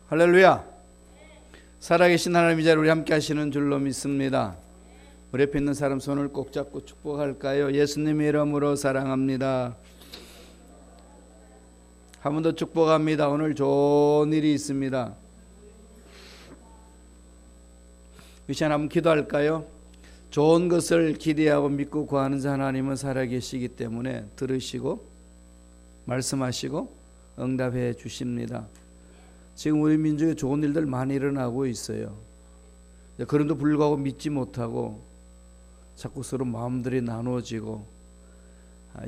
할렐루야. 살아계신 하나님 이제 우리 함께 하시는 줄로 믿습니다. 우리 옆에 있는 사람 손을 꼭 잡고 축복할까요? 예수님의 이름으로 사랑합니다. 한 번 더 축복합니다. 오늘 좋은 일이 있습니다. 이 시간 한번 기도할까요? 좋은 것을 기대하고 믿고 구하는 자 하나님은 살아계시기 때문에 들으시고 말씀하시고 응답해 주십니다. 지금 우리 민족에 좋은 일들 많이 일어나고 있어요. 그럼에도 불구하고 믿지 못하고 자꾸 서로 마음들이 나누어지고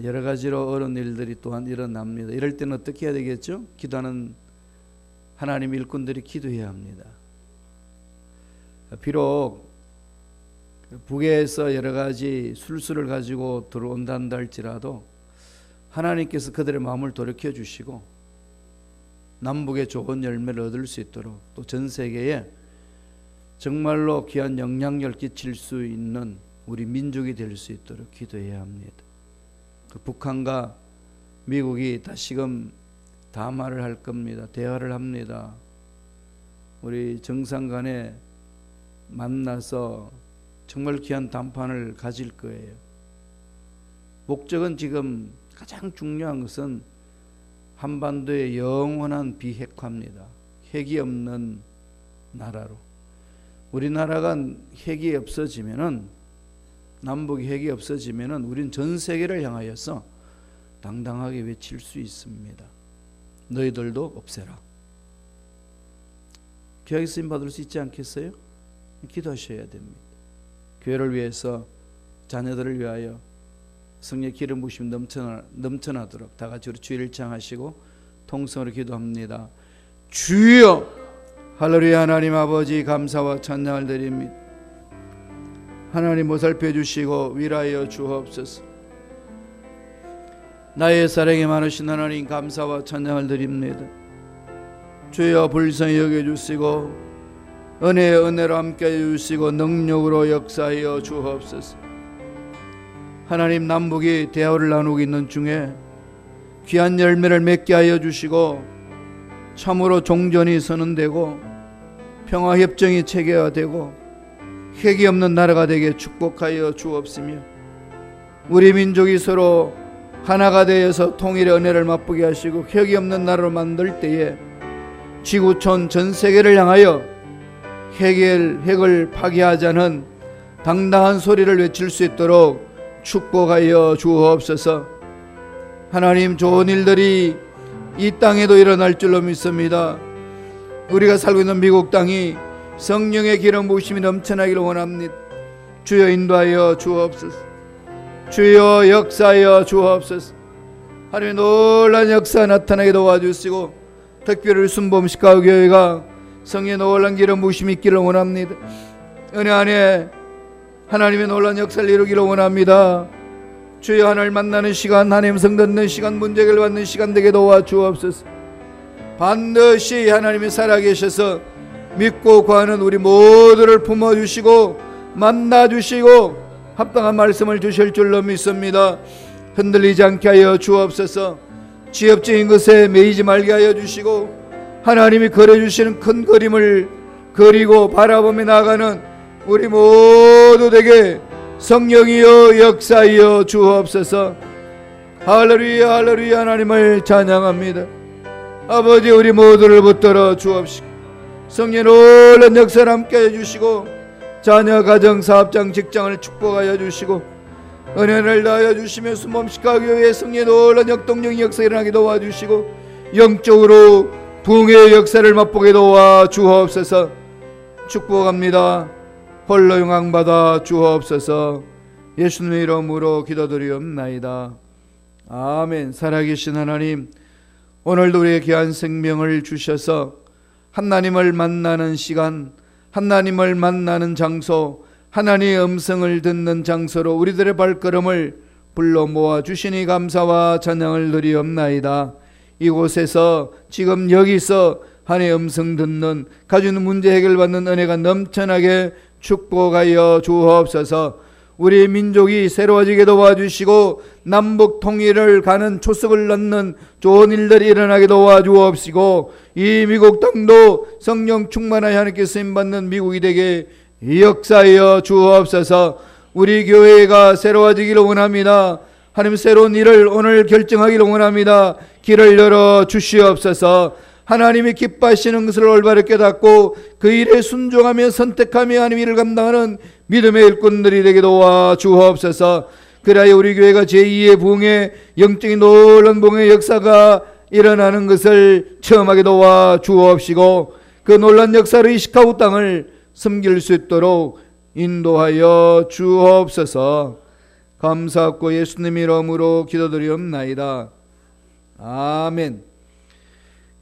여러 가지로 어려운 일들이 또한 일어납니다. 이럴 때는 어떻게 해야 되겠죠? 기도하는 하나님 일꾼들이 기도해야 합니다. 비록 북에서 여러 가지 술수를 가지고 들어온단다 할지라도 하나님께서 그들의 마음을 돌이켜 주시고 남북의 좋은 열매를 얻을 수 있도록 또 전 세계에 정말로 귀한 영향력을 끼칠 수 있는 우리 민족이 될 수 있도록 기도해야 합니다. 그 북한과 미국이 다시금 담화를 할 겁니다. 대화를 합니다. 우리 정상 간에 만나서 정말 귀한 담판을 가질 거예요. 목적은 지금 가장 중요한 것은 한반도의 영원한 비핵화입니다. 핵이 없는 나라로. 우리나라가 핵이 없어지면은, 남북이 핵이 없어지면은 우린 전 세계를 향하여서 당당하게 외칠 수 있습니다. 너희들도 없애라. 귀하게 쓰임 받을 수 있지 않겠어요? 기도하셔야 됩니다. 교회를 위해서, 자녀들을 위하여 성령의 기름 부심이 넘쳐나도록 다 같이 우리 주의를 창하시고 통성으로 기도합니다. 주여, 할렐루야. 하나님 아버지 감사와 찬양을 드립니다. 하나님 보살펴 주시고 위로하여 주옵소서. 나의 사랑이 많으신 하나님 감사와 찬양을 드립니다. 주여 불쌍히 여겨주시고 은혜의 은혜로 함께해 주시고 능력으로 역사하여 주옵소서. 하나님 남북이 대화를 나누고 있는 중에 귀한 열매를 맺게 하여 주시고 참으로 종전이 선언되고 평화협정이 체계화되고 핵이 없는 나라가 되게 축복하여 주옵시며 우리 민족이 서로 하나가 되어서 통일의 은혜를 맛보게 하시고 핵이 없는 나라로 만들 때에 지구촌 전 세계를 향하여 핵을 파괴하자는 당당한 소리를 외칠 수 있도록 축복하여 주옵소서. 하나님 좋은 일들이 이 땅에도 일어날 줄로 믿습니다. 우리가 살고 있는 미국 땅이 성령의 기름 부으심이 넘쳐나기를 원합니다. 주여 인도하여 주옵소서. 주여 역사하여 주옵소서. 하나님의 놀라운 역사 나타나게 도와주시고 특별히 순범시카 교회가 성령의 놀라운 기름 부으심이 있기를 원합니다. 은혜 안에 하나님의 놀라운 역사를 이루기를 원합니다. 주여 하나님을 만나는 시간, 하나님 성 듣는 시간, 문제 해결 받는 시간 되게 도와주옵소서. 반드시 하나님이 살아계셔서 믿고 구하는 우리 모두를 품어주시고 만나주시고 합당한 말씀을 주실 줄로 믿습니다. 흔들리지 않게 하여 주옵소서. 지엽적인 것에 매이지 말게 하여 주시고 하나님이 그려주시는 큰 그림을 그리고 바라보며 나아가는 우리 모두에게 성령이여 역사하여 주옵소서. 할렐루야 할렐루야. 하나님을 찬양합니다. 아버지 우리 모두를 붙들어 주옵시고 성령의 놀라운 역사를 함께 해주시고 자녀 가정 사업장 직장을 축복하여 주시고 은혜를 다하여 주시며 순범시카 교회의 성령의 놀라운 역동적인 역사가 일어나게 도와주시고 영적으로 부흥의 역사를 맛보게 도와 주옵소서. 축복합니다. 홀로 영광받아 주옵소서. 예수님의 이름으로 기도드리옵나이다. 아멘. 살아계신 하나님, 오늘도 우리의 귀한 생명을 주셔서 하나님을 만나는 시간, 하나님을 만나는 장소, 하나님의 음성을 듣는 장소로 우리들의 발걸음을 불러 모아 주시니 감사와 찬양을 드리옵나이다. 이곳에서 지금 여기서 하나님의 음성 듣는 가지고 있는 문제 해결받는 은혜가 넘쳐나게 축복하여 주옵소서. 우리 민족이 새로워지게 도와주시고 남북 통일을 가는 초석을 낳는 좋은 일들이 일어나게 도와주옵시고 이 미국 땅도 성령 충만하여 하나님께 쓰임받는 미국이 되게 역사하여 주옵소서. 우리 교회가 새로워지기를 원합니다. 하나님 새로운 일을 오늘 결정하기를 원합니다. 길을 열어 주시옵소서. 하나님이 기뻐하시는 것을 올바르게 깨닫고 그 일에 순종하며 선택하며 하나님 일을 감당하는 믿음의 일꾼들이 되게 도와주옵소서. 그래야 우리 교회가 제2의 부흥의 영적인 놀라운 부흥의 역사가 일어나는 것을 체험하게 도와주옵시고 그 놀라운 역사를 이 시카고 땅을 섬길 수 있도록 인도하여 주옵소서. 감사하고 예수님 이름으로 기도드리옵나이다. 아멘.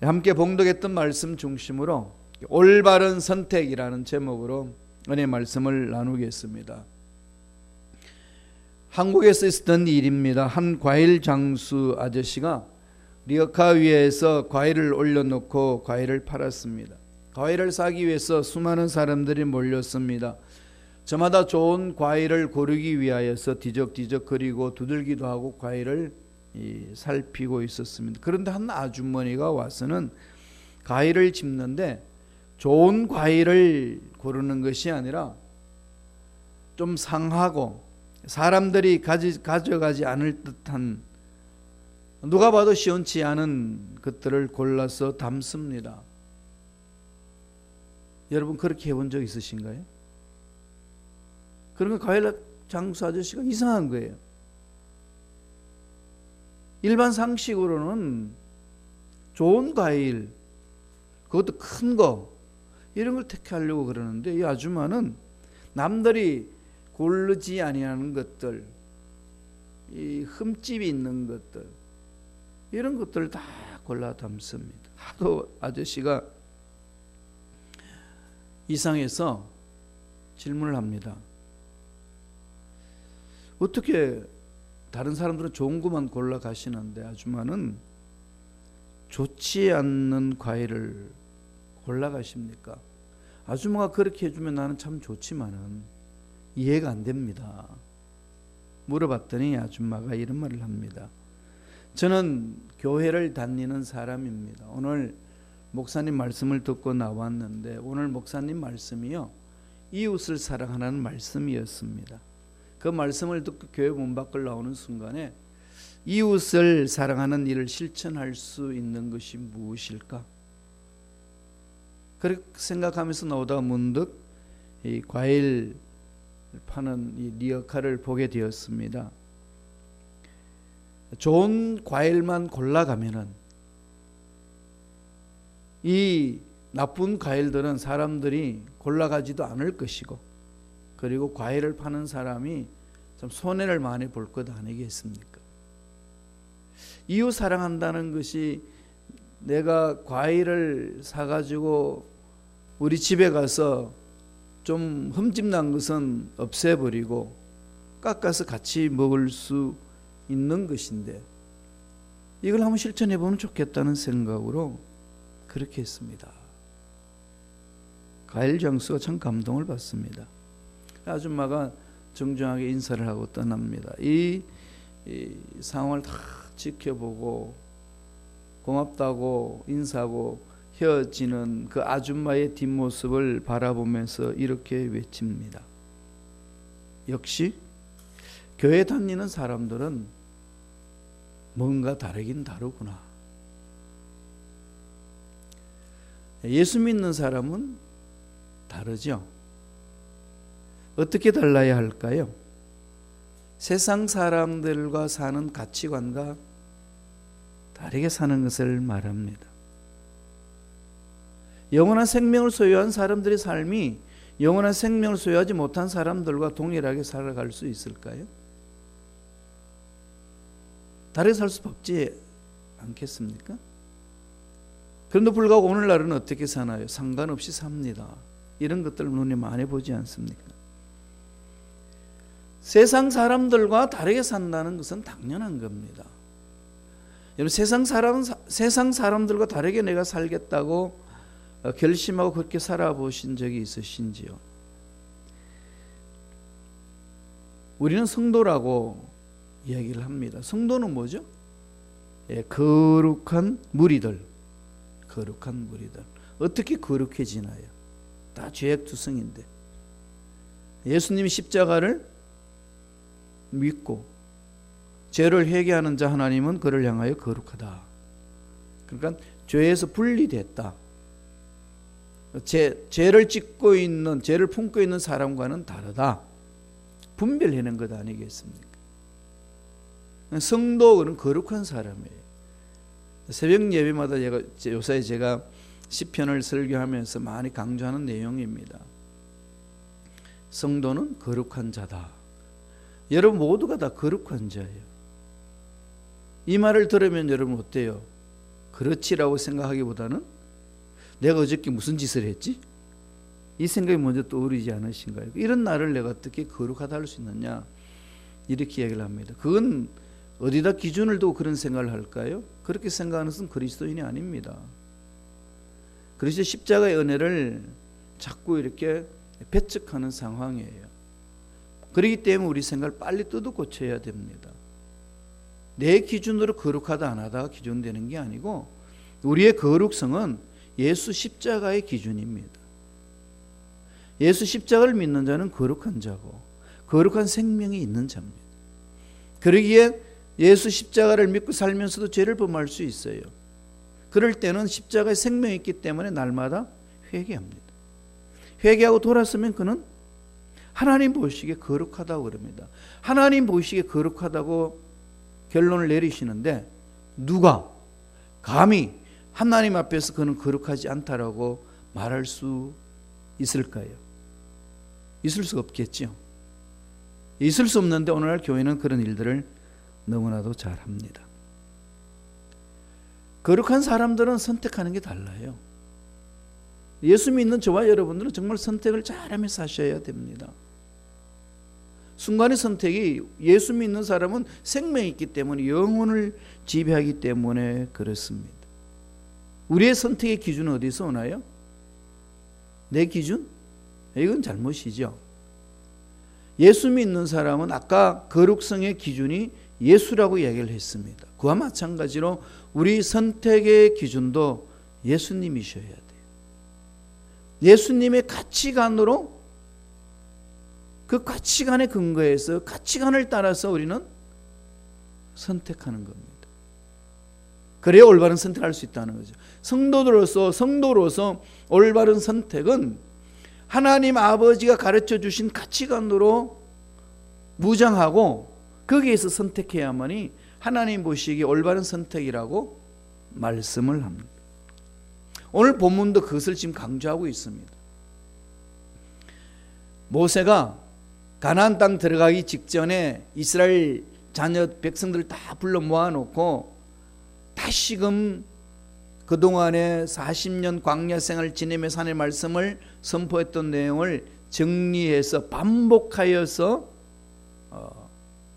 함께 봉독했던 말씀 중심으로 올바른 선택이라는 제목으로 은혜의 말씀을 나누겠습니다. 한국에서 있었던 일입니다. 한 과일 장수 아저씨가 리어카 위에서 과일을 올려놓고 과일을 팔았습니다. 과일을 사기 위해서 수많은 사람들이 몰렸습니다. 저마다 좋은 과일을 고르기 위하여서 뒤적뒤적거리고 두들기도 하고 과일을 살피고 있었습니다. 그런데 한 아주머니가 와서는 과일을 집는데 좋은 과일을 고르는 것이 아니라 좀 상하고 사람들이 가져가지 않을 듯한 누가 봐도 시원치 않은 것들을 골라서 담습니다. 여러분 그렇게 해본 적 있으신가요? 그러니까 과일 장수 아저씨가 이상한 거예요. 일반 상식으로는 좋은 과일, 그것도 큰 거 이런 걸 택하려고 그러는데 이 아줌마는 남들이 고르지 아니하는 것들, 이 흠집이 있는 것들 이런 것들을 다 골라 담습니다. 하도 아저씨가 이상해서 질문을 합니다. 어떻게 다른 사람들은 좋은 것만 골라 가시는데 아줌마는 좋지 않는 과일을 골라 가십니까? 아줌마가 그렇게 해주면 나는 참 좋지만은 이해가 안 됩니다. 물어봤더니 아줌마가 이런 말을 합니다. 저는 교회를 다니는 사람입니다. 오늘 목사님 말씀을 듣고 나왔는데 오늘 목사님 말씀이요 이웃을 사랑하라는 말씀이었습니다. 그 말씀을 듣고 교회 문 밖을 나오는 순간에 이웃을 사랑하는 일을 실천할 수 있는 것이 무엇일까? 그렇게 생각하면서 나오다가 문득 이 과일 파는 이 리어카를 보게 되었습니다. 좋은 과일만 골라가면은 이 나쁜 과일들은 사람들이 골라가지도 않을 것이고 그리고 과일을 파는 사람이 좀 손해를 많이 볼 것 아니겠습니까? 이웃 사랑한다는 것이 내가 과일을 사가지고 우리 집에 가서 좀 흠집난 것은 없애버리고 깎아서 같이 먹을 수 있는 것인데 이걸 한번 실천해 보면 좋겠다는 생각으로 그렇게 했습니다. 과일 장수가 참 감동을 받습니다. 아줌마가 정중하게 인사를 하고 떠납니다. 이 상황을 다 지켜보고 고맙다고 인사하고 헤어지는 그 아줌마의 뒷모습을 바라보면서 이렇게 외칩니다. 역시 교회 다니는 사람들은 뭔가 다르긴 다르구나. 예수 믿는 사람은 다르죠. 어떻게 달라야 할까요? 세상 사람들과 사는 가치관과 다르게 사는 것을 말합니다. 영원한 생명을 소유한 사람들의 삶이 영원한 생명을 소유하지 못한 사람들과 동일하게 살아갈 수 있을까요? 다르게 살 수 없지 않겠습니까? 그런데 불구하고 오늘날은 어떻게 사나요? 상관없이 삽니다. 이런 것들을 눈에 많이 보지 않습니까? 세상 사람들과 다르게 산다는 것은 당연한 겁니다. 여러분 세상 사람들과 다르게 내가 살겠다고 결심하고 그렇게 살아보신 적이 있으신지요? 우리는 성도라고 이야기를 합니다. 성도는 뭐죠? 거룩한 무리들. 거룩한 무리들. 어떻게 거룩해지나요? 다 죄악투성인데 예수님이 십자가를 믿고 죄를 회개하는 자 하나님은 그를 향하여 거룩하다. 그러니까 죄에서 분리됐다. 죄를 짓고 있는, 죄를 품고 있는 사람과는 다르다. 분별해낸 것 아니겠습니까? 성도는 거룩한 사람이에요. 새벽 예배마다 요새 제가 시편을 설교하면서 많이 강조하는 내용입니다. 성도는 거룩한 자다. 여러분 모두가 다 거룩한 자예요. 이 말을 들으면 여러분 어때요? 그렇지라고 생각하기보다는 내가 어저께 무슨 짓을 했지? 이 생각이 먼저 떠오르지 않으신가요? 이런 나를 내가 어떻게 거룩하다 할 수 있느냐? 이렇게 이야기를 합니다. 그건 어디다 기준을 두고 그런 생각을 할까요? 그렇게 생각하는 것은 그리스도인이 아닙니다. 그리스도 십자가의 은혜를 자꾸 이렇게 배척하는 상황이에요. 그렇기 때문에 우리 생각을 빨리 뜯어 고쳐야 됩니다. 내 기준으로 거룩하다 안 하다가 기준되는 게 아니고 우리의 거룩성은 예수 십자가의 기준입니다. 예수 십자가를 믿는 자는 거룩한 자고 거룩한 생명이 있는 자입니다. 그러기에 예수 십자가를 믿고 살면서도 죄를 범할 수 있어요. 그럴 때는 십자가에 생명이 있기 때문에 날마다 회개합니다. 회개하고 돌아서면 그는 하나님 보시기에 거룩하다고 그럽니다. 하나님 보시기에 거룩하다고 결론을 내리시는데 누가 감히 하나님 앞에서 그는 거룩하지 않다라고 말할 수 있을까요? 있을 수 없겠죠. 있을 수 없는데 오늘날 교회는 그런 일들을 너무나도 잘합니다. 거룩한 사람들은 선택하는 게 달라요. 예수 믿는 저와 여러분들은 정말 선택을 잘하며 사셔야 됩니다. 순간의 선택이 예수 믿는 사람은 생명이 있기 때문에 영혼을 지배하기 때문에 그렇습니다. 우리의 선택의 기준은 어디서 오나요? 내 기준? 이건 잘못이죠. 예수 믿는 사람은 아까 거룩성의 기준이 예수라고 얘기를 했습니다. 그와 마찬가지로 우리 선택의 기준도 예수님이셔야 돼요. 예수님의 가치관으로 그 가치관에 근거해서 가치관을 따라서 우리는 선택하는 겁니다. 그래야 올바른 선택을 할 수 있다는 거죠. 성도로서 올바른 선택은 하나님 아버지가 가르쳐 주신 가치관으로 무장하고 거기에서 선택해야만이 하나님 보시기에 올바른 선택이라고 말씀을 합니다. 오늘 본문도 그것을 지금 강조하고 있습니다. 모세가 가나안 땅 들어가기 직전에 이스라엘 자녀 백성들 다 불러 모아놓고 다시금 그동안에 40년 광야 생활을 지내면서 하나님의 말씀을 선포했던 내용을 정리해서 반복하여서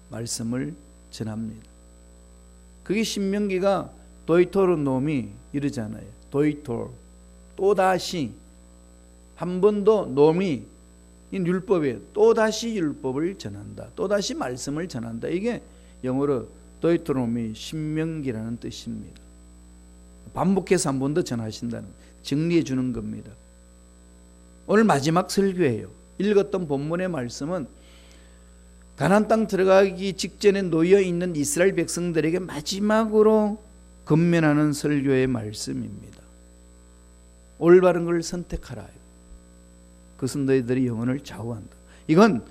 말씀을 전합니다. 그게 신명기가 도이토로노미 이러잖아요. 도이토 또다시 한 번 더 노미 이 율법이에요. 또다시 율법을 전한다. 또다시 말씀을 전한다. 이게 영어로 도이토로노미 신명기라는 뜻입니다. 반복해서 한 번 더 전하신다는 정리해 주는 겁니다. 오늘 마지막 설교예요. 읽었던 본문의 말씀은 가나안 땅 들어가기 직전에 놓여 있는 이스라엘 백성들에게 마지막으로 건면하는 설교의 말씀입니다. 올바른 걸 선택하라. 그것은 너희들이 영혼을 좌우한다. 이건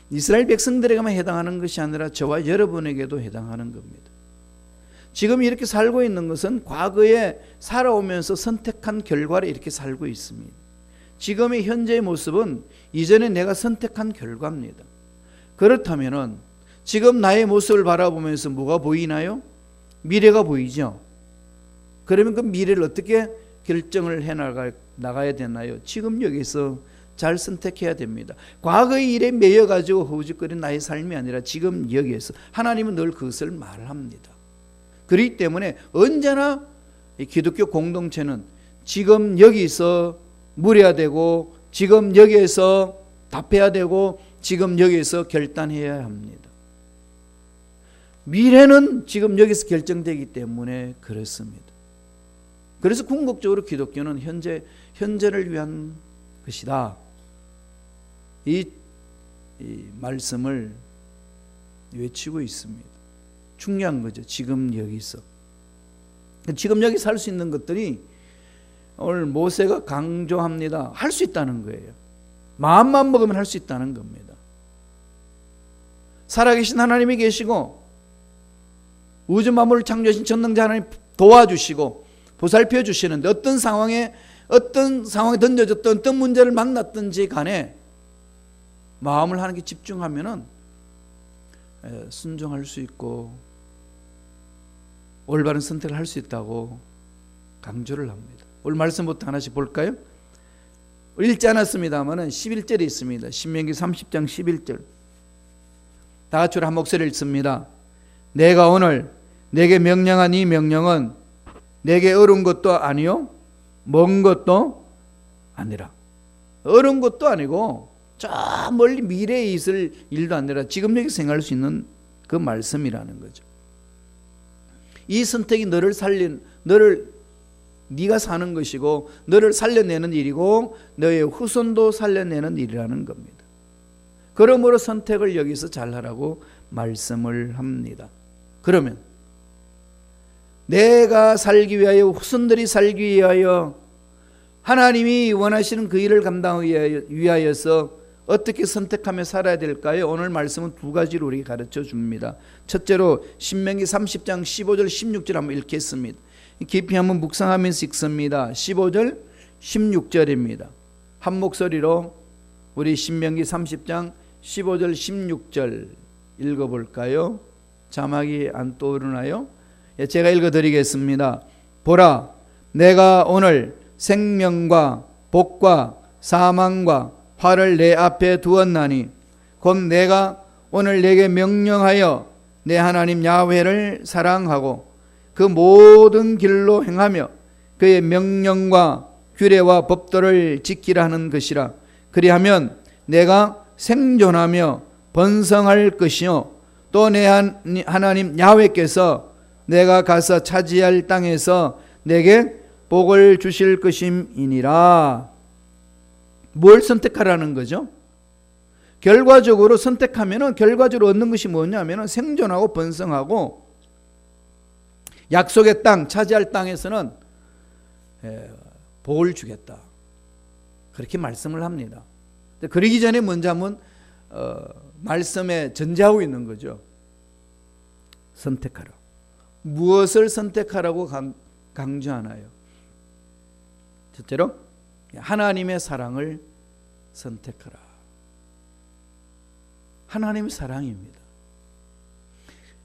이스라엘 백성들에게만 해당하는 것이 아니라 저와 여러분에게도 해당하는 겁니다. 지금 이렇게 살고 있는 것은 과거에 살아오면서 선택한 결과로 이렇게 살고 있습니다. 지금의 현재의 모습은 이전에 내가 선택한 결과입니다. 그렇다면 지금 나의 모습을 바라보면서 뭐가 보이나요? 미래가 보이죠. 그러면 그 미래를 어떻게 결정을 나가야 되나요? 지금 여기서 잘 선택해야 됩니다. 과거의 일에 매여가지고 허우적거리는 나의 삶이 아니라 지금 여기에서 하나님은 늘 그것을 말합니다. 그렇기 때문에 언제나 기독교 공동체는 지금 여기서 물어야 되고 지금 여기에서 답해야 되고 지금 여기서 결단해야 합니다. 미래는 지금 여기서 결정되기 때문에 그렇습니다. 그래서 궁극적으로 기독교는 현재를 위한 것이다. 이 말씀을 외치고 있습니다. 중요한 거죠. 지금 여기서. 지금 여기 살 수 있는 것들이 오늘 모세가 강조합니다. 할 수 있다는 거예요. 마음만 먹으면 할 수 있다는 겁니다. 살아계신 하나님이 계시고 우주 만물을 창조하신 전능자 하나님 도와주시고 보살펴 주시는데 어떤 상황에 던져졌던 어떤 문제를 만났든지 간에 마음을 하나님께 집중하면은 순종할 수 있고 올바른 선택을 할 수 있다고 강조를 합니다. 오늘 말씀부터 하나씩 볼까요? 읽지 않았습니다만 11절이 있습니다. 신명기 30장 11절. 다 같이 한 목소리를 읽습니다. 내가 오늘 내게 명령한 이 명령은 내게 어려운 것도 아니요 먼 것도 아니라. 어려운 것도 아니고 저 멀리 미래에 있을 일도 아니라 지금 여기 생각할 수 있는 그 말씀이라는 거죠. 이 선택이 네가 사는 것이고 너를 살려내는 일이고 너의 후손도 살려내는 일이라는 겁니다. 그러므로 선택을 여기서 잘하라고 말씀을 합니다. 그러면 내가 살기 위하여 후손들이 살기 위하여 하나님이 원하시는 그 일을 감당하기 위하여서 어떻게 선택하며 살아야 될까요? 오늘 말씀은 두 가지로 우리에게 가르쳐 줍니다. 첫째로 신명기 30장 15절 16절 한번 읽겠습니다. 깊이 한번 묵상하면서 읽습니다. 15절 16절입니다. 한 목소리로 우리 신명기 30장 15절 16절 읽어볼까요? 자막이 안 떠오르나요? 제가 읽어드리겠습니다. 보라, 내가 오늘 생명과 복과 사망과 화를 내 앞에 두었나니 곧 내가 오늘 내게 명령하여 내 하나님 야훼를 사랑하고 그 모든 길로 행하며 그의 명령과 규례와 법도를 지키라 하는 것이라. 그리하면 내가 생존하며 번성할 것이요 또 내 하나님 야훼께서 내가 가서 차지할 땅에서 내게 복을 주실 것임이니라. 뭘 선택하라는 거죠? 결과적으로 선택하면은 결과적으로 얻는 것이 뭐냐면은 생존하고 번성하고 약속의 땅, 차지할 땅에서는 복을 주겠다. 그렇게 말씀을 합니다. 그러기 전에 먼저 한번 말씀에 전제하고 있는 거죠. 선택하라. 무엇을 선택하라고 강조하나요? 첫째로 하나님의 사랑을 선택하라. 하나님의 사랑입니다.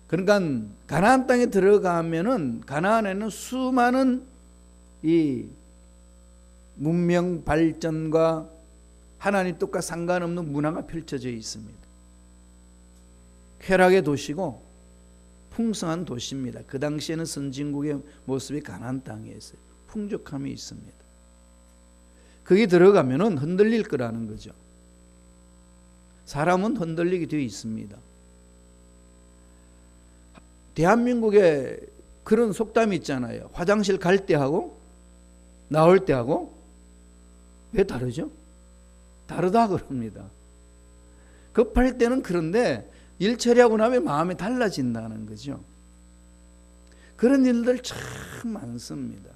그러니까 가나안 땅에 들어가면은 가나안에는 수많은 이 문명 발전과 하나님 뜻과 상관없는 문화가 펼쳐져 있습니다. 쾌락의 도시고 풍성한 도시입니다. 그 당시에는 선진국의 모습이 가나안 땅이었어요. 풍족함이 있습니다. 거기 들어가면은 흔들릴 거라는 거죠. 사람은 흔들리게 되어 있습니다. 대한민국에 그런 속담이 있잖아요. 화장실 갈 때 하고 나올 때 하고 왜 다르죠? 다르다 그럽니다. 급할 때는 그런데 일 처리하고 나면 마음이 달라진다는 거죠. 그런 일들 참 많습니다.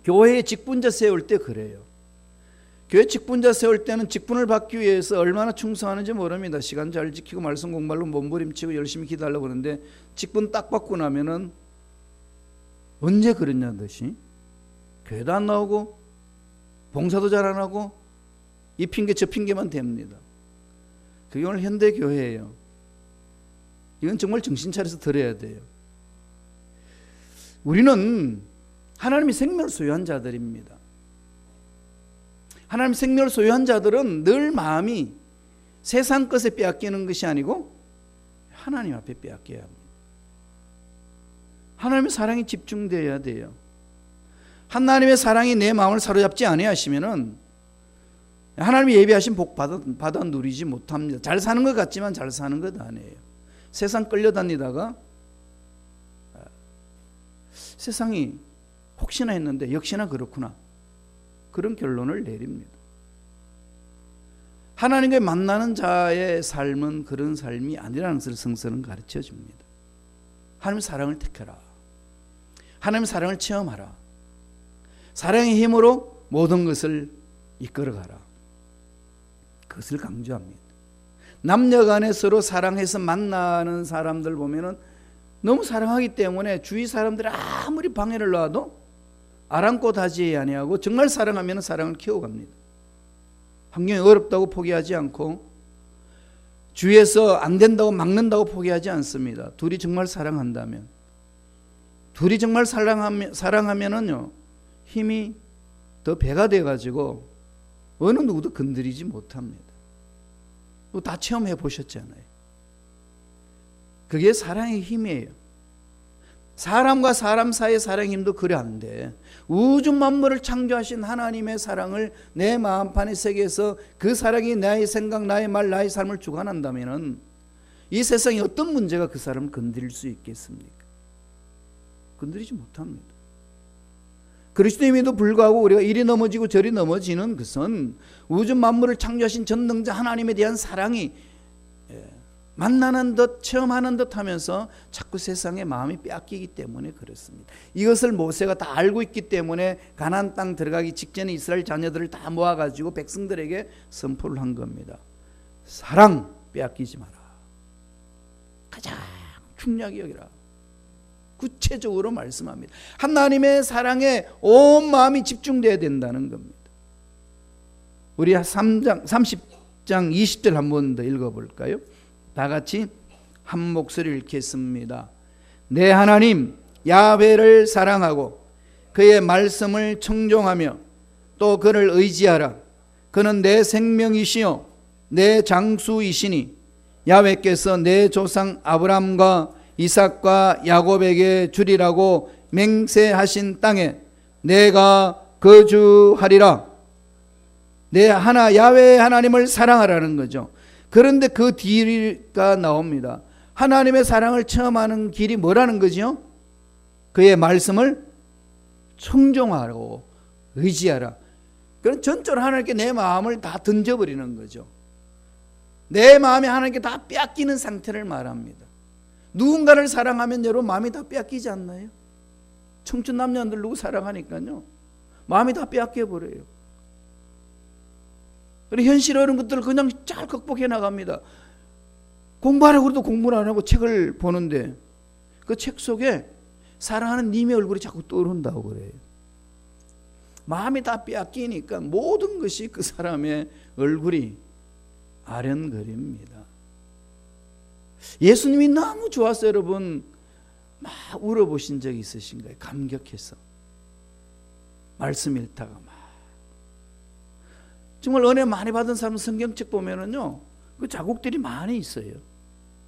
교회에 직분자 세울 때 그래요. 교회 직분자 세울 때는 직분을 받기 위해서 얼마나 충성하는지 모릅니다. 시간 잘 지키고 말씀 공부하려고 몸부림치고 열심히 기도하려고 하는데 직분 딱 받고 나면은 언제 그랬냐 듯이 교회도 안 나오고 봉사도 잘 안 하고 이 핑계 저 핑계만 됩니다. 그게 오늘 현대교회예요. 이건 정말 정신 차려서 들어야 돼요. 우리는 하나님이 생명을 소유한 자들입니다. 하나님 생명을 소유한 자들은 늘 마음이 세상 것에 빼앗기는 것이 아니고 하나님 앞에 빼앗겨야 합니다. 하나님의 사랑이 집중되어야 돼요. 하나님의 사랑이 내 마음을 사로잡지 아니하시면은 하나님이 예비하신 복 받아 누리지 못합니다. 잘 사는 것 같지만 잘 사는 것 아니에요. 세상 끌려다니다가 세상이 혹시나 했는데 역시나 그렇구나, 그런 결론을 내립니다. 하나님과 만나는 자의 삶은 그런 삶이 아니라는 것을 성서는 가르쳐 줍니다. 하나님의 사랑을 택해라. 하나님의 사랑을 체험하라. 사랑의 힘으로 모든 것을 이끌어가라. 그것을 강조합니다. 남녀 간에 서로 사랑해서 만나는 사람들 보면은 너무 사랑하기 때문에 주위 사람들이 아무리 방해를 놔도 아랑곳하지 아니하고 정말 사랑하면 사랑을 키워갑니다. 환경이 어렵다고 포기하지 않고 주위에서 안 된다고 막는다고 포기하지 않습니다. 둘이 정말 사랑한다면, 둘이 정말 사랑하면은요, 힘이 더 배가 돼가지고 어느 누구도 건드리지 못합니다. 다 체험해 보셨잖아요. 그게 사랑의 힘이에요. 사람과 사람 사이의 사랑의 힘도 그래 안 돼. 우주 만물을 창조하신 하나님의 사랑을 내 마음판에 새겨서 그 사랑이 나의 생각, 나의 말, 나의 삶을 주관한다면 이 세상에 어떤 문제가 그 사람을 건드릴 수 있겠습니까? 건드리지 못합니다. 그리스도임에도 불구하고 우리가 이리 넘어지고 저리 넘어지는 것은 우주 만물을 창조하신 전능자 하나님에 대한 사랑이 만나는 듯 체험하는 듯 하면서 자꾸 세상의 마음이 빼앗기기 때문에 그렇습니다. 이것을 모세가 다 알고 있기 때문에 가나안 땅 들어가기 직전에 이스라엘 자녀들을 다 모아가지고 백성들에게 선포를 한 겁니다. 사랑 빼앗기지 마라. 가장 중요하게 여기라. 구체적으로 말씀합니다. 하나님의 사랑에 온 마음이 집중돼야 된다는 겁니다. 우리 30장 20절 한 번 더 읽어볼까요? 다 같이 한 목소리 읽겠습니다. 내 하나님 야훼를 사랑하고 그의 말씀을 청종하며 또 그를 의지하라. 그는 내 생명이시요 내 장수이시니 야훼께서 내 조상 아브람과 이삭과 야곱에게 주리라고 맹세하신 땅에 내가 거주하리라. 내 야훼 하나님을 사랑하라는 거죠. 그런데 그 뒤가 나옵니다. 하나님의 사랑을 체험하는 길이 뭐라는 거죠? 그의 말씀을 청종하고 의지하라. 그런 전적으로 하나님께 내 마음을 다 던져버리는 거죠. 내 마음이 하나님께 다 빼앗기는 상태를 말합니다. 누군가를 사랑하면 여러분 마음이 다 빼앗기지 않나요? 청춘 남녀들 누구 사랑하니까요 마음이 다 빼앗겨버려요. 그리고 현실 어려운 것들을 그냥 잘 극복해 나갑니다. 공부하라고 그래도 공부를 안 하고 책을 보는데 그 책 속에 사랑하는 님의 얼굴이 자꾸 떠오른다고 그래요. 마음이 다 빼앗기니까 모든 것이 그 사람의 얼굴이 아련거립니다. 예수님이 너무 좋았어요. 여러분 막 울어보신 적이 있으신가요? 감격해서 말씀 읽다가 막 정말 은혜 많이 받은 사람 성경책 보면은요 그 자국들이 많이 있어요.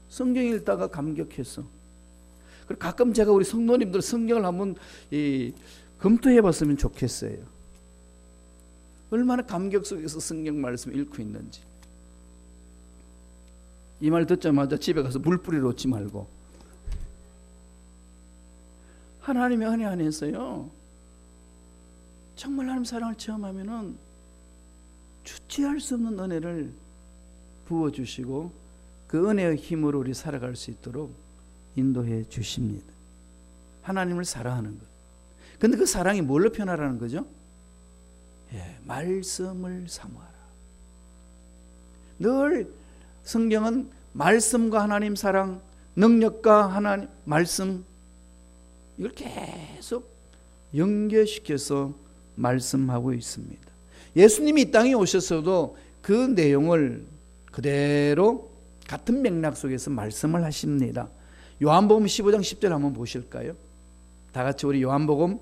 성경 읽다가 감격해서. 그리고 가끔 제가 우리 성도님들 성경을 한번 검토해 봤으면 좋겠어요. 얼마나 감격 속에서 성경 말씀을 읽고 있는지. 이 말 듣자마자 집에 가서 물 뿌리러 오지 말고 하나님의 은혜 안에서요 정말 하나님 사랑을 체험하면은 주체할 수 없는 은혜를 부어주시고 그 은혜의 힘으로 우리 살아갈 수 있도록 인도해 주십니다. 하나님을 사랑하는 것. 근데 그 사랑이 뭘로 표현하라는 거죠? 말씀을 사모하라. 늘 성경은 말씀과 하나님 사랑, 능력과 하나님 말씀 이걸 계속 연결시켜서 말씀하고 있습니다. 예수님이 이 땅에 오셨어도 그 내용을 그대로 같은 맥락 속에서 말씀을 하십니다. 요한복음 15장 10절 한번 보실까요? 다 같이 우리 요한복음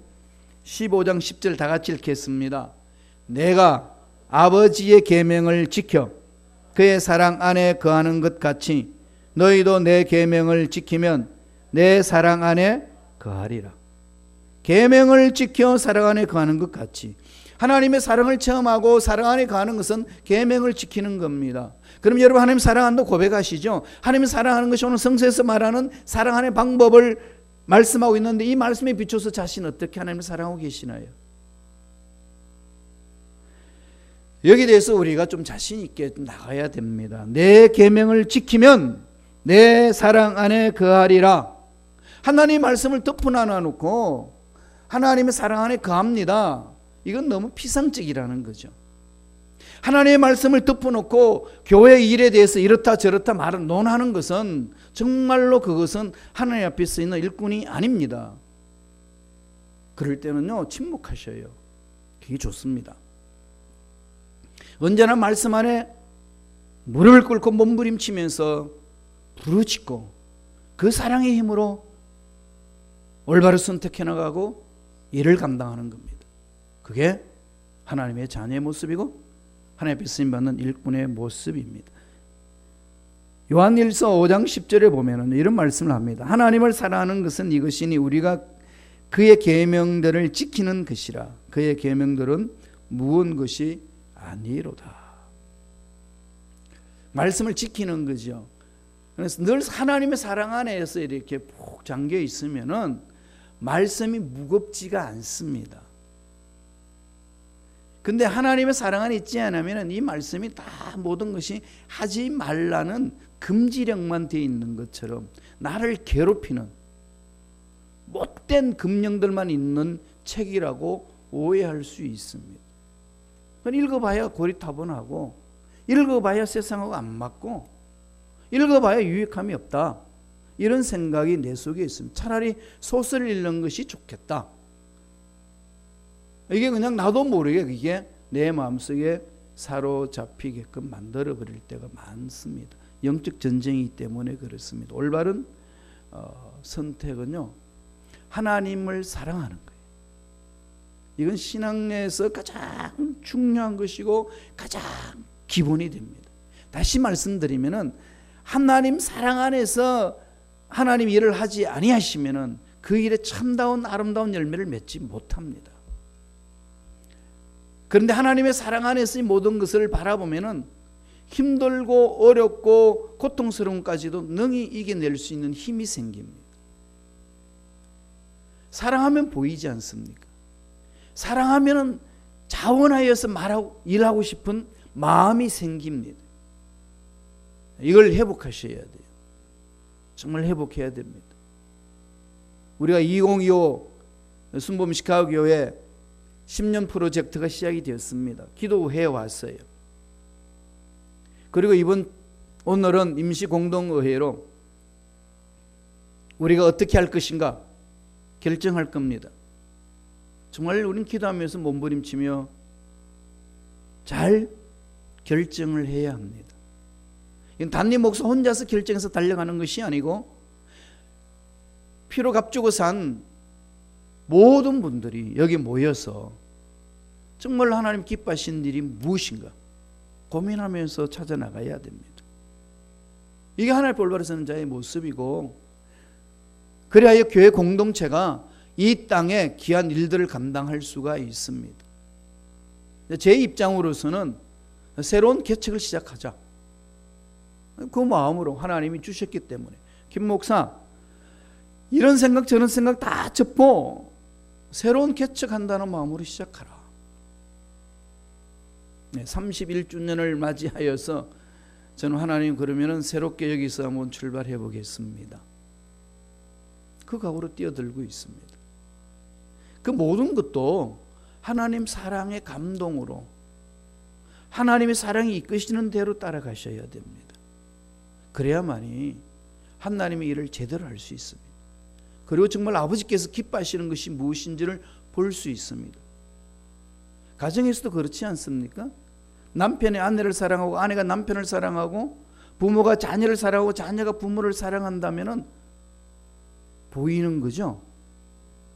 15장 10절 다 같이 읽겠습니다. 내가 아버지의 계명을 지켜 그의 사랑 안에 거하는 것 같이 너희도 내 계명을 지키면 내 사랑 안에 거하리라. 계명을 지켜 사랑 안에 거하는 것 같이 하나님의 사랑을 체험하고 사랑 안에 가는 것은 계명을 지키는 겁니다. 그럼 여러분 하나님 사랑한다고 고백하시죠? 하나님을 사랑하는 것이 오늘 성서에서 말하는 사랑하는 방법을 말씀하고 있는데 이 말씀에 비춰서 자신 어떻게 하나님을 사랑하고 계시나요? 여기에 대해서 우리가 좀 자신 있게 나가야 됩니다. 내 계명을 지키면 내 사랑 안에 거하리라. 하나님의 말씀을 덮어놔 놓고 하나님의 사랑 안에 거합니다. 이건 너무 피상적이라는 거죠. 하나님의 말씀을 덮어놓고 교회 일에 대해서 이렇다 저렇다 말을 논하는 것은 정말로 그것은 하나님 앞에 서 있는 일꾼이 아닙니다. 그럴 때는요 침묵하셔요. 그게 좋습니다. 언제나 말씀 안에 무릎을 꿇고 몸부림치면서 부르짖고 그 사랑의 힘으로 올바로 선택해 나가고 일을 감당하는 겁니다. 그게 하나님의 자녀의 모습이고 하나님 앞에 쓰임받는 일꾼의 모습입니다. 요한일서 5장 10절에 보면 이런 말씀을 합니다. 하나님을 사랑하는 것은 이것이니 우리가 그의 계명들을 지키는 것이라. 그의 계명들은 무언 것이 아니로다. 말씀을 지키는 거죠. 그래서 늘 하나님의 사랑 안에서 이렇게 푹 잠겨 있으면은 말씀이 무겁지가 않습니다. 근데 하나님의 사랑 안에 있지 않으면 이 말씀이 다 모든 것이 하지 말라는 금지령만 되어 있는 것처럼 나를 괴롭히는 못된 금령들만 있는 책이라고 오해할 수 있습니다. 읽어봐야 고리타분하고 읽어봐야 세상하고 안 맞고 읽어봐야 유익함이 없다. 이런 생각이 내 속에 있습니다. 차라리 소설을 읽는 것이 좋겠다. 이게 그냥 나도 모르게 그게 내 마음속에 사로잡히게끔 만들어버릴 때가 많습니다. 영적 전쟁이기 때문에 그렇습니다. 올바른 선택은요 하나님을 사랑하는 거예요. 이건 신앙에서 가장 중요한 것이고 가장 기본이 됩니다. 다시 말씀드리면은 하나님 사랑 안에서 하나님 일을 하지 아니하시면은 그 일에 참다운 아름다운 열매를 맺지 못합니다. 그런데 하나님의 사랑 안에서 이 모든 것을 바라보면은 힘들고 어렵고 고통스러움까지도 능히 이겨낼 수 있는 힘이 생깁니다. 사랑하면 보이지 않습니까? 사랑하면은 자원하여서 말하고 일하고 싶은 마음이 생깁니다. 이걸 회복하셔야 돼요. 정말 회복해야 됩니다. 우리가 2025 순복음 시카고 교회 10년 프로젝트가 시작이 되었습니다. 기도해 왔어요. 그리고 오늘은 임시 공동의회로 우리가 어떻게 할 것인가 결정할 겁니다. 정말 우린 기도하면서 몸부림치며 잘 결정을 해야 합니다. 이건 단임 목사 혼자서 결정해서 달려가는 것이 아니고 피로 값주고 산 모든 분들이 여기 모여서 정말 하나님 기뻐하시는 일이 무엇인가 고민하면서 찾아나가야 됩니다. 이게 하나님 올바로 서는 자의 모습이고 그래야 교회 공동체가 이 땅에 귀한 일들을 감당할 수가 있습니다. 제 입장으로서는 새로운 개척을 시작하자. 그 마음으로 하나님이 주셨기 때문에 김 목사 이런 생각 저런 생각 다 접고 새로운 개척한다는 마음으로 시작하라. 31주년을 맞이하여서 저는 하나님 그러면은 새롭게 여기서 한번 출발해 보겠습니다. 그 각오로 뛰어들고 있습니다. 그 모든 것도 하나님 사랑의 감동으로 하나님의 사랑이 이끄시는 대로 따라가셔야 됩니다. 그래야만이 하나님의 일을 제대로 할 수 있습니다. 그리고 정말 아버지께서 기뻐하시는 것이 무엇인지를 볼 수 있습니다. 가정에서도 그렇지 않습니까? 남편이 아내를 사랑하고 아내가 남편을 사랑하고 부모가 자녀를 사랑하고 자녀가 부모를 사랑한다면 보이는 거죠.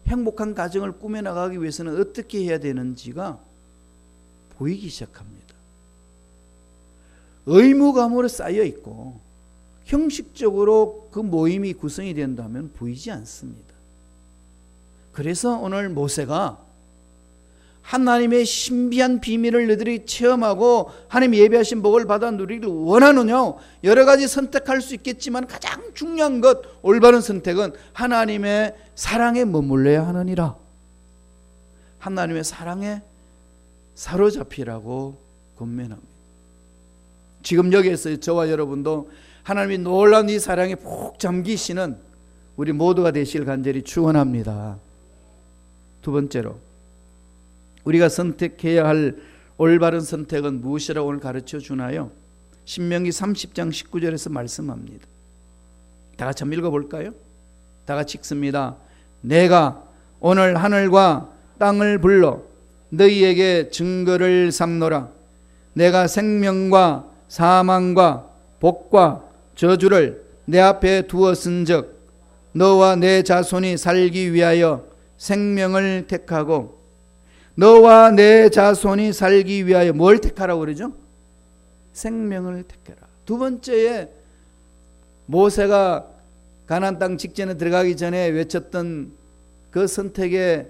행복한 가정을 꾸며나가기 위해서는 어떻게 해야 되는지가 보이기 시작합니다. 의무감으로 쌓여있고 형식적으로 그 모임이 구성이 된다면 보이지 않습니다. 그래서 오늘 모세가 하나님의 신비한 비밀을 너희들이 체험하고 하나님 예배하신 복을 받아 누리기를 원하느냐? 여러 가지 선택할 수 있겠지만 가장 중요한 것, 올바른 선택은 하나님의 사랑에 머물러야 하느니라. 하나님의 사랑에 사로잡히라고 권면합니다. 지금 여기에서 저와 여러분도 하나님이 놀라운 이 사랑에 푹 잠기시는 우리 모두가 되시길 간절히 축원합니다. 두 번째로 우리가 선택해야 할 올바른 선택은 무엇이라고 오늘 가르쳐 주나요? 신명기 30장 19절에서 말씀합니다. 다 같이 한번 읽어볼까요? 다 같이 읽습니다. 내가 오늘 하늘과 땅을 불러 너희에게 증거를 삼노라. 내가 생명과 사망과 복과 저주를 내 앞에 두었은즉 너와 내 자손이 살기 위하여 생명을 택하고, 너와 내 자손이 살기 위하여 뭘 택하라고 그러죠? 생명을 택해라. 두 번째에 모세가 가나안 땅 직전에 들어가기 전에 외쳤던 그 선택의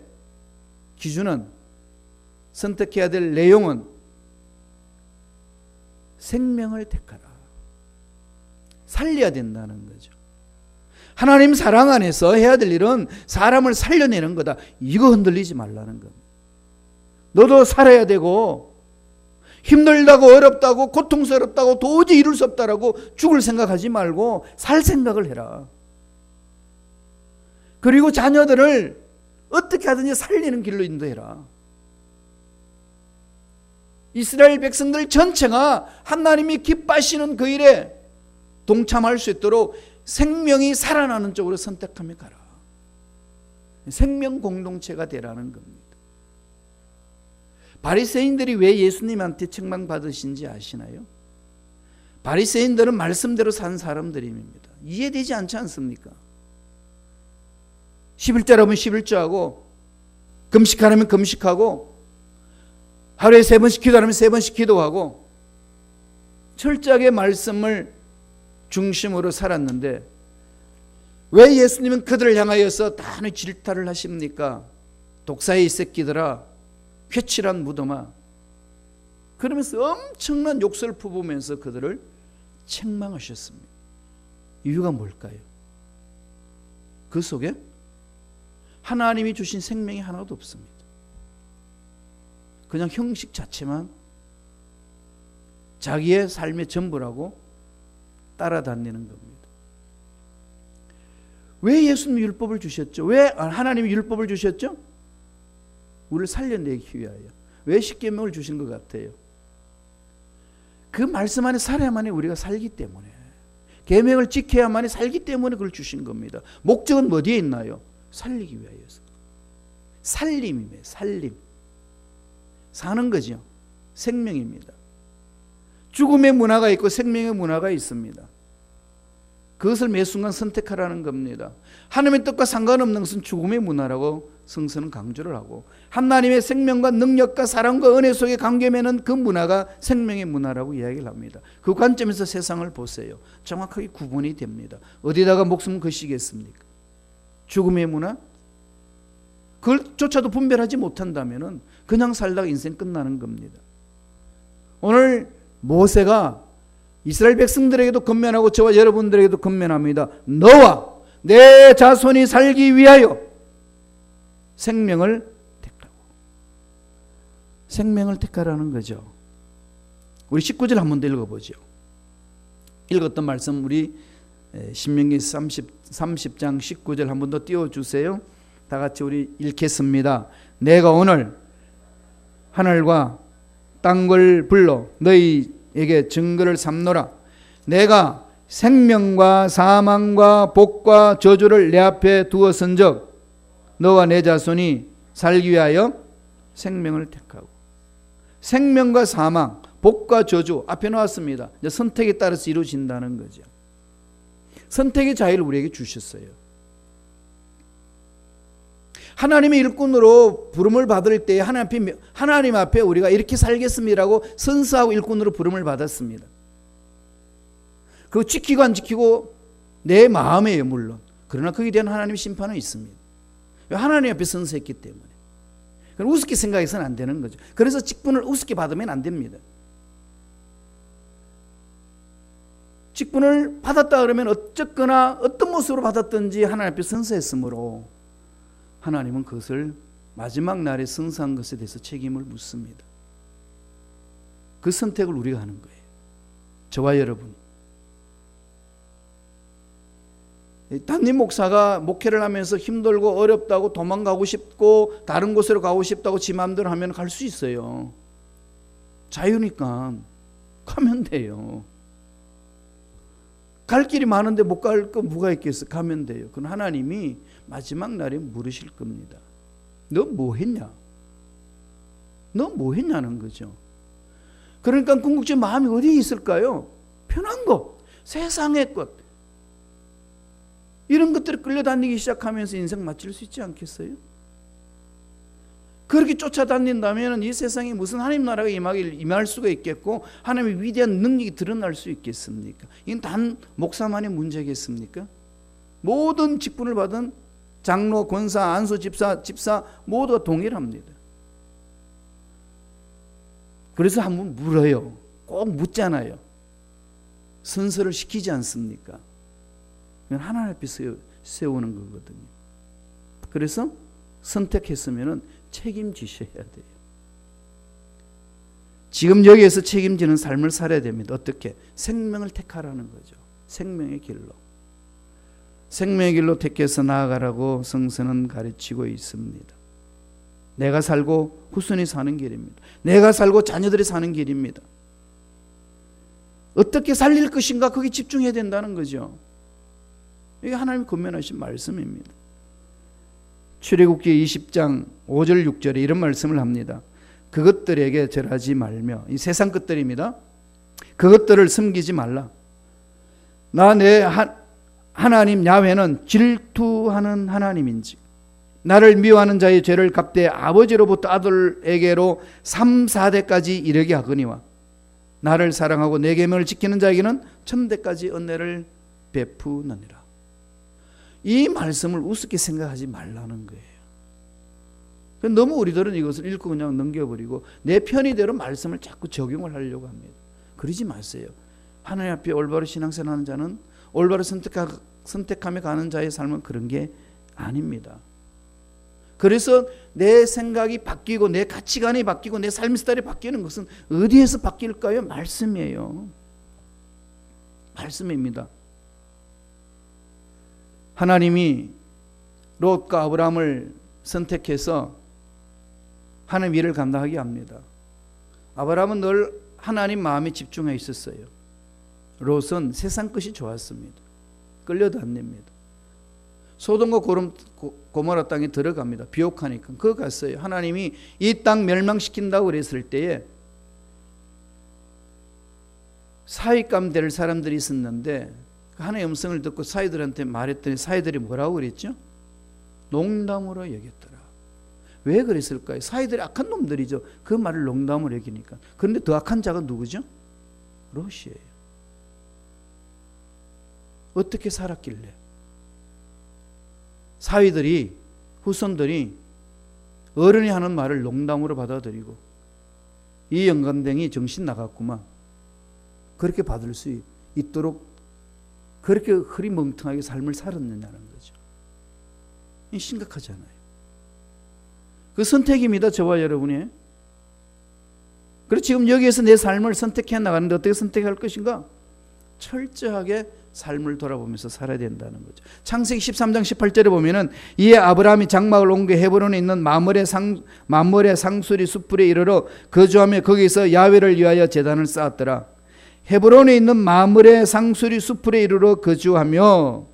기준은, 선택해야 될 내용은 생명을 택하라. 살려야 된다는 거죠. 하나님 사랑 안에서 해야 될 일은 사람을 살려내는 거다. 이거 흔들리지 말라는 겁니다. 너도 살아야 되고, 힘들다고 어렵다고 고통스럽다고 도저히 이룰 수 없다라고 죽을 생각하지 말고 살 생각을 해라. 그리고 자녀들을 어떻게 하든지 살리는 길로 인도해라. 이스라엘 백성들 전체가 하나님이 기뻐하시는 그 일에 동참할 수 있도록 생명이 살아나는 쪽으로 선택하며 가라. 생명 공동체가 되라는 겁니다. 바리새인들이 왜 예수님한테 책망받으신지 아시나요? 바리새인들은 말씀대로 산 사람들입니다. 이해되지 않지 않습니까? 11조라면 11조하고, 금식하라면 금식하고, 하루에 3번씩 기도하면 3번씩 기도하고, 철저하게 말씀을 중심으로 살았는데 왜 예수님은 그들을 향하여서 단히 질타를 하십니까? 독사의 이 새끼들아, 회칠한 무덤아, 그러면서 엄청난 욕설을 퍼부으면서 그들을 책망하셨습니다. 이유가 뭘까요? 그 속에 하나님이 주신 생명이 하나도 없습니다. 그냥 형식 자체만 자기의 삶의 전부라고 따라다니는 겁니다. 왜 예수님이 율법을 주셨죠? 왜 하나님이 율법을 주셨죠? 우리를 살려내기 위하여. 왜 십계명을 주신 것 같아요? 그 말씀 안에 살아야만이 우리가 살기 때문에, 계명을 지켜야만이 살기 때문에 그걸 주신 겁니다. 목적은 어디에 있나요? 살리기 위하여서. 살림이에요. 살림. 사는 거죠. 생명입니다. 죽음의 문화가 있고 생명의 문화가 있습니다. 그것을 매 순간 선택하라는 겁니다. 하나님의 뜻과 상관없는 것은 죽음의 문화라고 성서는 강조를 하고, 하나님의 생명과 능력과 사랑과 은혜 속에 관계 맺는 그 문화가 생명의 문화라고 이야기를 합니다. 그 관점에서 세상을 보세요. 정확하게 구분이 됩니다. 어디다가 목숨 거시겠습니까? 죽음의 문화? 그걸조차도 분별하지 못한다면 그냥 살다가 인생 끝나는 겁니다. 오늘 모세가 이스라엘 백성들에게도 권면하고 저와 여러분들에게도 권면합니다. 너와 내 자손이 살기 위하여 생명을 택하라고. 생명을 택하라는 거죠. 우리 19절 한 번 더 읽어보죠. 읽었던 말씀 우리 신명기 30장 19절 한 번 더 띄워주세요. 다 같이 우리 읽겠습니다. 내가 오늘 하늘과 땅을 불러 너희에게 증거를 삼노라. 내가 생명과 사망과 복과 저주를 내 앞에 두었은즉 너와 내 자손이 살기 위하여 생명을 택하고. 생명과 사망, 복과 저주 앞에 나왔습니다. 이제 선택에 따라서 이루어진다는 거죠. 선택의 자유를 우리에게 주셨어요. 하나님의 일꾼으로 부름을 받을 때 하나님 앞에 우리가 이렇게 살겠습니다라고 선서하고 일꾼으로 부름을 받았습니다. 그거 지키고 안 지키고 내 마음이에요, 물론. 그러나 거기에 대한 하나님의 심판은 있습니다. 하나님 앞에 선서했기 때문에. 그럼 우습게 생각해서는 안 되는 거죠. 그래서 직분을 우습게 받으면 안 됩니다. 직분을 받았다 그러면 어쨌거나 어떤 모습으로 받았든지 하나님 앞에 선서했으므로 하나님은 그것을 마지막 날에 승사한 것에 대해서 책임을 묻습니다. 그 선택을 우리가 하는 거예요. 저와 여러분. 담임 목사가 목회를 하면서 힘들고 어렵다고 도망가고 싶고 다른 곳으로 가고 싶다고 지 마음대로 하면 갈 수 있어요. 자유니까 가면 돼요. 갈 길이 많은데 못 갈 거 뭐가 있겠어? 가면 돼요. 그건 하나님이 마지막 날에 물으실 겁니다. 너 뭐 했냐? 너 뭐 했냐는 거죠. 그러니까 궁극적인 마음이 어디에 있을까요? 편한 것, 세상의 것, 이런 것들을 끌려다니기 시작하면서 인생 마칠 수 있지 않겠어요? 그렇게 쫓아다닌다면 이 세상에 무슨 하나님 나라가 임할 수가 있겠고 하나님의 위대한 능력이 드러날 수 있겠습니까? 이건 단 목사만의 문제겠습니까? 모든 직분을 받은 장로, 권사, 안수, 집사 모두가 동일합니다. 그래서 한번 물어요. 꼭 묻잖아요. 선서를 시키지 않습니까? 그건 하나님 앞에 세우는 거거든요. 그래서 선택했으면 책임지셔야 돼요. 지금 여기에서 책임지는 삶을 살아야 됩니다. 어떻게? 생명을 택하라는 거죠. 생명의 길로. 생명의 길로 택해서 나아가라고 성서는 가르치고 있습니다. 내가 살고 후손이 사는 길입니다. 내가 살고 자녀들이 사는 길입니다. 어떻게 살릴 것인가 거기 집중해야 된다는 거죠. 이게 하나님이 권면하신 말씀입니다. 출애굽기 20장 5절 6절에 이런 말씀을 합니다. 그것들에게 절하지 말며, 이 세상 것들입니다. 그것들을 섬기지 말라. 나 내 하나님 야훼는 질투하는 하나님인지 나를 미워하는 자의 죄를 갚되 아버지로부터 아들에게로 3, 4대까지 이르게 하거니와 나를 사랑하고 내 계명을 지키는 자에게는 천대까지 은혜를 베푸느니라. 이 말씀을 우습게 생각하지 말라는 거예요. 너무 우리들은 이것을 읽고 그냥 넘겨버리고 내 편의대로 말씀을 자꾸 적용을 하려고 합니다. 그러지 마세요. 하나님 앞에 올바로 신앙생활하는 자는 올바로 선택하며 가는 자의 삶은 그런 게 아닙니다. 그래서 내 생각이 바뀌고 내 가치관이 바뀌고 내 삶의 스타일이 바뀌는 것은 어디에서 바뀔까요? 말씀이에요. 말씀입니다. 하나님이 롯과 아브라함을 선택해서 하나님 일을 감당하게 합니다. 아브라함은 늘 하나님 마음에 집중해 있었어요. 롯은 세상 것이 좋았습니다. 끌려다닙니다. 소돔과 고모라 땅에 들어갑니다. 비옥하니까. 그거 갔어요. 하나님이 이 땅 멸망시킨다고 그랬을 때에 사윗감 될 사람들이 있었는데 하나님의 음성을 듣고 사위들한테 말했더니 사위들이 뭐라고 그랬죠? 농담으로 여겼더라. 왜 그랬을까요? 사위들이 악한 놈들이죠. 그 말을 농담으로 여기니까. 그런데 더 악한 자가 누구죠? 롯이에요. 어떻게 살았길래? 사위들이, 후손들이 어른이 하는 말을 농담으로 받아들이고 이 영감댕이 정신 나갔구만. 그렇게 받을 수 있도록 그렇게 흐리멍텅하게 삶을 살았느냐는 거죠. 이 심각하잖아요. 그 선택입니다. 저와 여러분이. 그래서 지금 여기에서 내 삶을 선택해 나가는데 어떻게 선택할 것인가? 철저하게 삶을 돌아보면서 살아야 된다는 거죠. 창세기 13장 18절에 보면은 이에 아브라함이 장막을 옮겨 헤브론에 있는 마므레 상수리 숲불에 이르러 거주하며 거기서 야훼를 위하여 제단을 쌓았더라. 헤브론에 있는 마므레 상수리 숲불에 이르러 거주하며,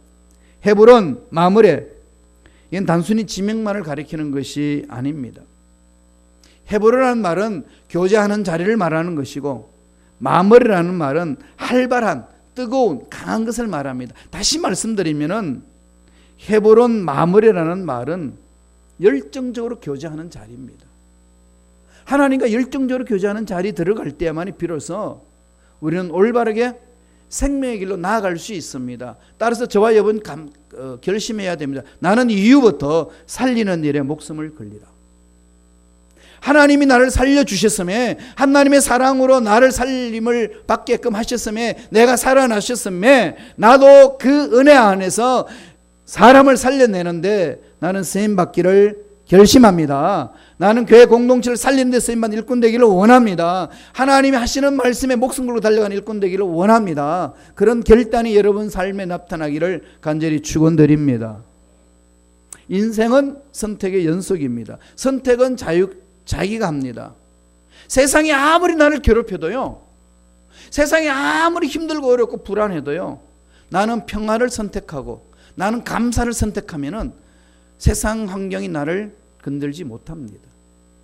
헤브론, 마므레, 이건 단순히 지명만을 가리키는 것이 아닙니다. 헤브론이라는 말은 교제하는 자리를 말하는 것이고 마므레라는 말은 활발한, 뜨거운, 강한 것을 말합니다. 다시 말씀드리면은 헤브론 마므레라는 말은 열정적으로 교제하는 자리입니다. 하나님과 열정적으로 교제하는 자리 들어갈 때야만이 비로소 우리는 올바르게 생명의 길로 나아갈 수 있습니다. 따라서 저와 여러분 결심해야 됩니다. 나는 이후부터 살리는 일에 목숨을 걸리라. 하나님이 나를 살려주셨음에, 하나님의 사랑으로 나를 살림을 받게끔 하셨음에, 내가 살아나셨음에, 나도 그 은혜 안에서 사람을 살려내는데 나는 쓰임받기를 결심합니다. 나는 교회 공동체를 살리는 데 쓰임받는 일꾼 되기를 원합니다. 하나님이 하시는 말씀에 목숨 걸고 달려가는 일꾼 되기를 원합니다. 그런 결단이 여러분 삶에 나타나기를 간절히 축원드립니다. 인생은 선택의 연속입니다. 선택은 자기가 합니다. 세상이 아무리 나를 괴롭혀도요, 세상이 아무리 힘들고 어렵고 불안해도요, 나는 평화를 선택하고 나는 감사를 선택하면은 세상 환경이 나를 건들지 못합니다.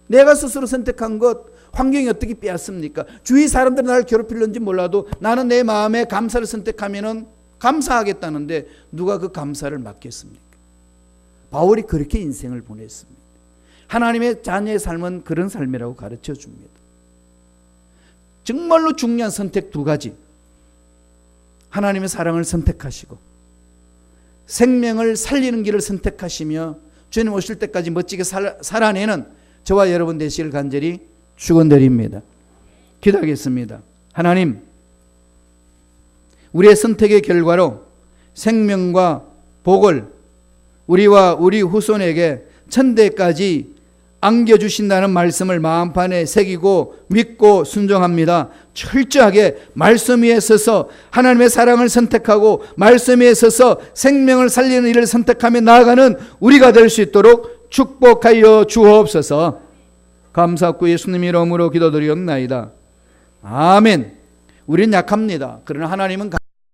내가 스스로 선택한 것 환경이 어떻게 빼앗습니까? 주위 사람들이 나를 괴롭히는지 몰라도 나는 내 마음에 감사를 선택하면은 감사하겠다는데 누가 그 감사를 막겠습니까? 바울이 그렇게 인생을 보냈습니다. 하나님의 자녀의 삶은 그런 삶이라고 가르쳐 줍니다. 정말로 중요한 선택 두 가지. 하나님의 사랑을 선택하시고 생명을 살리는 길을 선택하시며 주님 오실 때까지 멋지게 살아내는 저와 여러분 되시길 간절히 축원드립니다. 기도하겠습니다. 하나님, 우리의 선택의 결과로 생명과 복을 우리와 우리 후손에게 천대까지 안겨주신다는 말씀을 마음판에 새기고 믿고 순종합니다. 철저하게 말씀 위에 서서 하나님의 사랑을 선택하고 말씀 위에 서서 생명을 살리는 일을 선택하며 나아가는 우리가 될 수 있도록 축복하여 주옵소서. 감사하고 예수님 이름으로 기도드리옵나이다. 아멘. 우리는 약합니다. 그러나 하나님은